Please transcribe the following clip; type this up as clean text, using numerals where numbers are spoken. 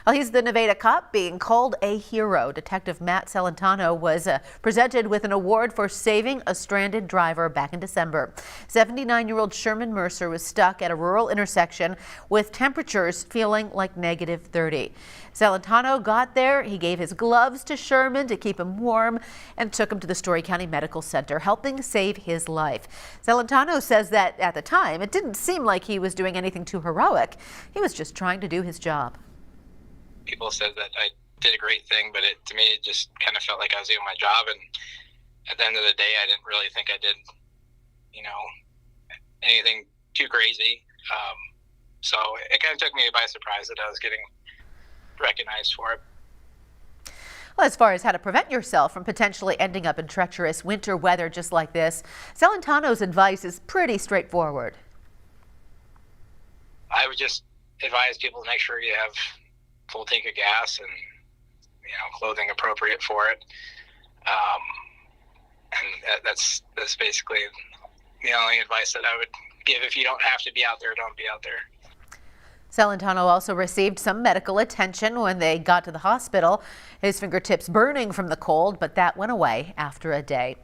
Well, he's the Nevada cop being called a hero. Detective Matt Celentano was presented with an award for saving a stranded driver back in December. 79-year-old Sherman Mercer was stuck at a rural intersection with temperatures feeling like -30. Celentano got there. He gave his gloves to Sherman to keep him warm and took him to the Story County Medical Center, helping save his life. Celentano says that at the time, it didn't seem like he was doing anything too heroic. He was just trying to do his job. People said that I did a great thing, but to me, it just kind of felt like I was doing my job. And at the end of the day, I didn't really think I did, anything too crazy. So it kind of took me by surprise that I was getting recognized for it. Well, as far as how to prevent yourself from potentially ending up in treacherous winter weather just like this, Celentano's advice is pretty straightforward. I would just advise people to make sure you have full tank of gas and clothing appropriate for it, and that's basically the only advice that I would give. If you don't have to be out there, don't be out there. Celentano also received some medical attention when they got to the hospital. His fingertips burning from the cold, but that went away after a day.